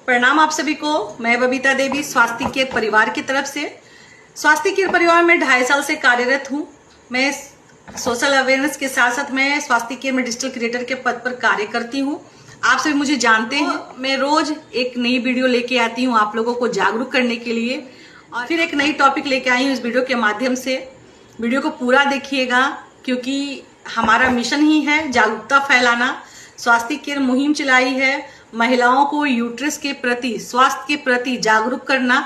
प्रणाम आप सभी को। मैं बबीता देवी स्वास्थ्य केयर परिवार की तरफ से। स्वास्थ्य केयर परिवार में 2.5 साल से कार्यरत हूँ। मैं सोशल अवेयरनेस के साथ साथ मैं स्वास्थ्य केयर में डिजिटल क्रिएटर के पद पर कार्य करती हूँ। आप सभी मुझे जानते हैं। मैं रोज एक नई वीडियो लेके आती हूँ आप लोगों को जागरूक करने के लिए, और फिर एक नई टॉपिक लेके आई हूँ इस वीडियो के माध्यम से। वीडियो को पूरा देखिएगा क्योंकि हमारा मिशन ही है जागरूकता फैलाना। स्वास्थ्य केयर मुहिम चलाई है महिलाओं को यूट्रस के प्रति, स्वास्थ्य के प्रति जागरूक करना।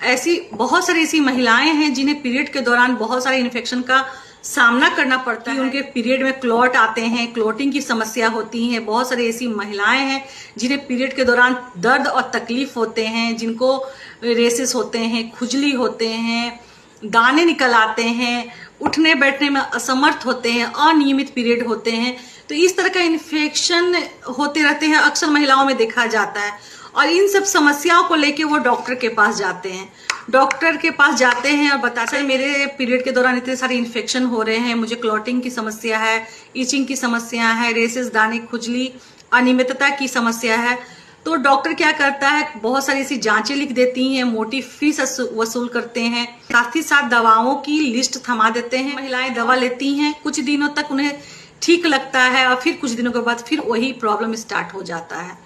ऐसी बहुत सारी ऐसी महिलाएं हैं जिन्हें पीरियड के दौरान बहुत सारे इन्फेक्शन का सामना करना पड़ता है। उनके पीरियड में क्लॉट आते हैं, क्लॉटिंग की समस्या होती है। बहुत सारी ऐसी महिलाएं हैं जिन्हें पीरियड के दौरान दर्द और तकलीफ होते हैं, जिनको रेसेस होते हैं, खुजली होते हैं, दाने निकल आते हैं, उठने बैठने में असमर्थ होते हैं, अनियमित पीरियड होते हैं। तो इस तरह का इन्फेक्शन होते रहते हैं, अक्सर महिलाओं में देखा जाता है। और इन सब समस्याओं को लेके वो डॉक्टर के पास जाते हैं। डॉक्टर के पास जाते हैं और बताते हैं मेरे पीरियड के दौरान इतने सारे इन्फेक्शन हो रहे हैं, मुझे क्लॉटिंग की समस्या है, इचिंग की समस्या है, रेसेस, दाने, खुजली, अनियमितता की समस्या है। तो डॉक्टर क्या करता है, बहुत सारी ऐसी जांचें लिख देती हैं, मोटी फीस वसूल करते हैं, साथ ही साथ दवाओं की लिस्ट थमा देते हैं। महिलाएं दवा लेती हैं, कुछ दिनों तक उन्हें ठीक लगता है और फिर कुछ दिनों के बाद फिर वही प्रॉब्लम स्टार्ट हो जाता है।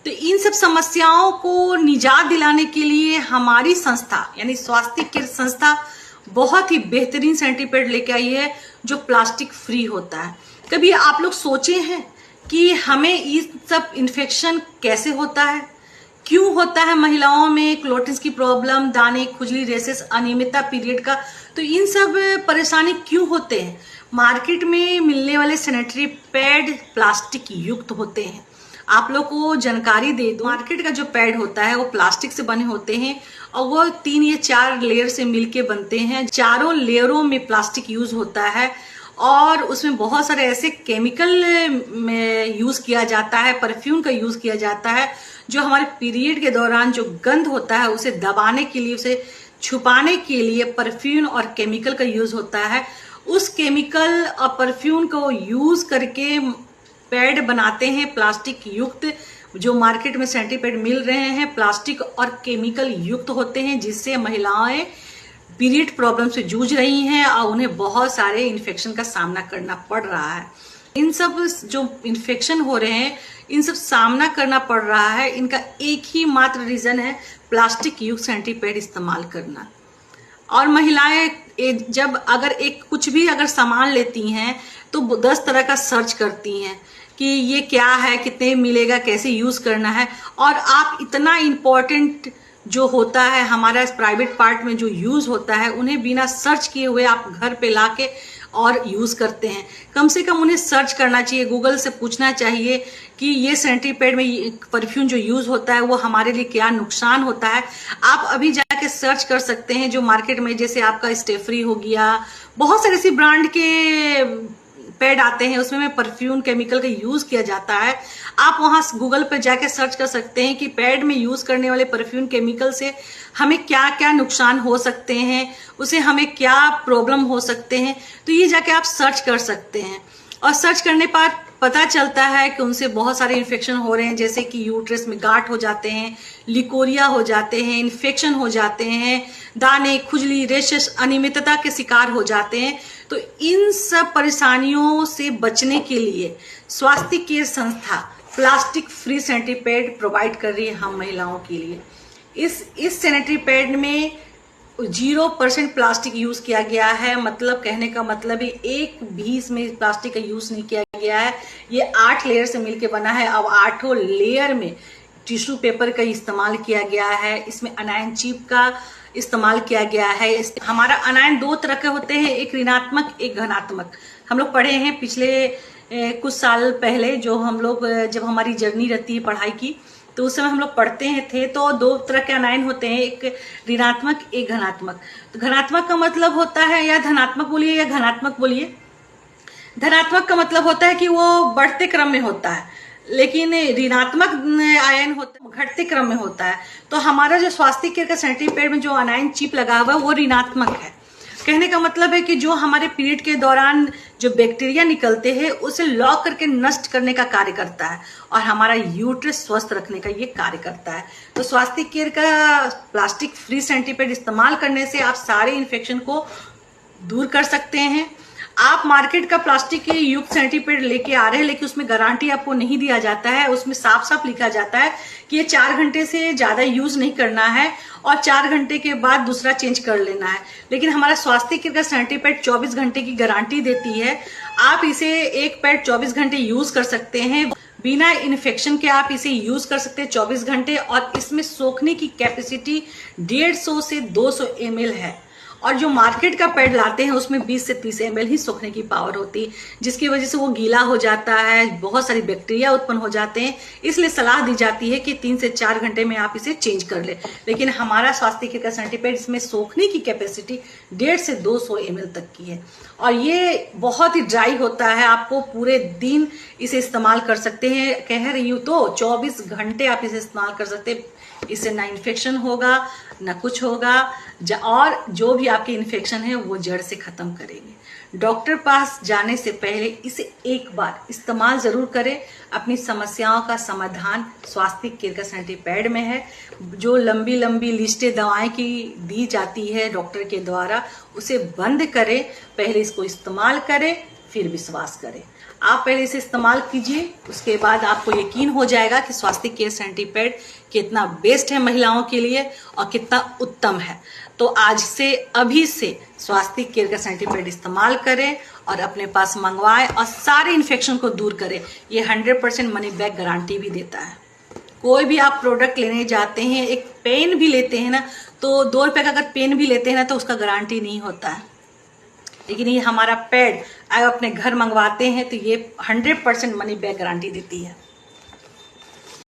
तो इन सब समस्याओं को निजात दिलाने के लिए हमारी संस्था यानी स्वास्थ्य केयर संस्था बहुत ही बेहतरीन सेंटीपेड लेके आई है जो प्लास्टिक फ्री होता है। कभी आप लोग सोचे हैं कि हमें इस सब इन्फेक्शन कैसे होता है, क्यों होता है महिलाओं में क्लोटिस की प्रॉब्लम, दाने, खुजली, रेसेस, अनियमितता पीरियड का, तो इन सब परेशानी क्यों होते हैं? मार्केट में मिलने वाले सैनिटरी पैड प्लास्टिक युक्त होते हैं। आप लोग को जानकारी दे दो, मार्केट का जो पैड होता है वो प्लास्टिक से बने होते हैं और वो 3 या 4 लेयर से मिलके बनते हैं। चारों लेयरों में प्लास्टिक यूज होता है और उसमें बहुत सारे ऐसे केमिकल में यूज किया जाता है, परफ्यूम का यूज किया जाता है जो हमारे पीरियड के दौरान जो गंध होता है उसे दबाने के लिए, उसे छुपाने के लिए परफ्यूम और केमिकल का यूज होता है। उस केमिकल और परफ्यूम को यूज करके पैड बनाते हैं प्लास्टिक युक्त। जो मार्केट में सैनिटरी पैड मिल रहे हैं प्लास्टिक और केमिकल युक्त होते हैं, जिससे महिलाएं पीरियड प्रॉब्लम से जूझ रही हैं और उन्हें बहुत सारे इन्फेक्शन का सामना करना पड़ रहा है। इन सब जो इन्फेक्शन हो रहे हैं, इन सब सामना करना पड़ रहा है, इनका एक ही मात्र रीजन है प्लास्टिक युक्त सैनिटरी पैड इस्तेमाल करना। और महिलाएं जब अगर एक कुछ भी अगर सामान लेती हैं तो 10 तरह का सर्च करती हैं कि ये क्या है, कितने मिलेगा, कैसे यूज करना है। और आप इतना इम्पोर्टेंट जो होता है हमारा प्राइवेट पार्ट में जो यूज होता है, उन्हें बिना सर्च किए हुए आप घर पे लाके और यूज करते हैं। कम से कम उन्हें सर्च करना चाहिए, गूगल से पूछना चाहिए कि ये सैनिटरी पैड में परफ्यूम जो यूज होता है वो हमारे लिए क्या नुकसान होता है। आप अभी जाके सर्च कर सकते हैं जो मार्केट में, जैसे आपका स्टेफ्री हो गया, बहुत सारे ऐसी ब्रांड के पैड आते हैं उसमें परफ्यूम केमिकल का यूज किया जाता है। आप वहां गूगल पर जाके सर्च कर सकते हैं कि पैड में यूज करने वाले परफ्यूम केमिकल से हमें क्या क्या नुकसान हो सकते हैं, उसे हमें क्या प्रॉब्लम हो सकते हैं। तो ये जाके आप सर्च कर सकते हैं और सर्च करने पर पता चलता है कि उनसे बहुत सारे इन्फेक्शन हो रहे हैं, जैसे कि यूट्रस में गांठ हो जाते हैं, लिकोरिया हो जाते हैं, इन्फेक्शन हो जाते हैं, दाने, खुजली, रेशेस, अनियमितता के शिकार हो जाते हैं। तो इन सब परेशानियों से बचने के लिए स्वास्थ्य केयर संस्था plastic free sanitary pad provide कर रही है हम महिलाओं के लिए। इस सैनिटरी पैड में 0% प्लास्टिक यूज किया गया है। मतलब कहने का मतलब है एक भी इसमें प्लास्टिक का यूज नहीं किया गया है। ये 8 लेयर से मिलके बना है। अब 8 लेयर में टिश्यू पेपर का इस्तेमाल किया गया है। इसमें अनायन चिप का इस्तेमाल किया गया है। हमारा अनायन 2 तरह के होते हैं, एक ऋणात्मक, एक धनात्मक। हम लोग पढ़े हैं पिछले कुछ साल पहले, जो हम लोग जब हमारी जर्नी रहती है पढ़ाई की, तो उस समय हम लोग पढ़ते हैं थे। तो 2 तरह के अनायन होते हैं, एक ऋणात्मक, एक धनात्मक। तो धनात्मक का मतलब होता है, या धनात्मक बोलिए या घनात्मक बोलिए, धनात्मक का मतलब होता है कि वो बढ़ते क्रम में होता है, लेकिन ऋणात्मक आयन होता है घटते क्रम में होता है। तो हमारा जो स्वास्थ्य केयर का सैनिटरी पैड में जो अनायन चिप लगा हुआ है वो ऋणात्मक है। कहने का मतलब है कि जो हमारे पीरियड के दौरान जो बैक्टीरिया निकलते हैं उसे लॉक करके नष्ट करने का कार्य करता है और हमारा यूट्रस स्वस्थ रखने का ये कार्य करता है। तो स्वास्थ्य केयर का प्लास्टिक फ्री सेंटीपैड इस्तेमाल करने से आप सारे इन्फेक्शन को दूर कर सकते हैं। आप मार्केट का प्लास्टिक के युक्त सेंटीपैड लेके आ रहे हैं, लेकिन उसमें गारंटी आपको नहीं दिया जाता है। उसमें साफ साफ लिखा जाता है कि ये 4 घंटे से ज्यादा यूज नहीं करना है और 4 घंटे के बाद दूसरा चेंज कर लेना है। लेकिन हमारा स्वास्थ्य केयर का सेंटीपैड 24 घंटे की गारंटी देती है। आप इसे एक पैड 24 घंटे यूज कर सकते हैं, बिना इन्फेक्शन के आप इसे यूज कर सकते हैं 24 घंटे। और इसमें सोखने की कैपेसिटी 150 से 200 ml है और जो मार्केट का पैड लाते हैं उसमें 20 से 30 ml ही सोखने की पावर होती है, जिसकी वजह से वो गीला हो जाता है, बहुत सारी बैक्टीरिया उत्पन्न हो जाते हैं। इसलिए सलाह दी जाती है कि 3 से 4 घंटे में आप इसे चेंज कर ले। लेकिन हमारा स्वास्थ्य केयर का सेंटीपैड इसमें सोखने की कैपेसिटी 150 से 200 ml तक की है और ये बहुत ही ड्राई होता है। आपको पूरे दिन इसे इस्तेमाल कर सकते हैं। कह रही हूँ तो 24 घंटे आप इसे इस्तेमाल कर सकते हैं। इससे ना इन्फेक्शन होगा ना कुछ होगा और जो भी आपके इन्फेक्शन है वो जड़ से खत्म करेंगे। डॉक्टर पास जाने से पहले इसे एक बार इस्तेमाल जरूर करें। अपनी समस्याओं का समाधान स्वास्थ्य केयर का सेंटीपैड में है। जो लंबी लंबी लिस्टें दवाएं की दी जाती है डॉक्टर के द्वारा, उसे बंद करें। पहले इसको इस्तेमाल करें फिर विश्वास करें। आप पहले इसे इस्तेमाल कीजिए, उसके बाद आपको यकीन हो जाएगा कि स्वास्थ्य केयर सेंटीपैड कितना बेस्ट है महिलाओं के लिए और कितना उत्तम है। तो आज से अभी से स्वास्थ्य केयर का सेंटीपैड इस्तेमाल करें और अपने पास मंगवाएं और सारे इन्फेक्शन को दूर करें। ये 100% मनी बैक गारंटी भी देता है। कोई भी आप प्रोडक्ट लेने जाते हैं, एक पेन भी लेते हैं ना, तो 2 रुपए का अगर पेन भी लेते हैं ना तो उसका गारंटी नहीं होता है। लेकिन ये हमारा पैड आप अपने घर मंगवाते हैं तो ये 100% मनी बैक गारंटी देती है।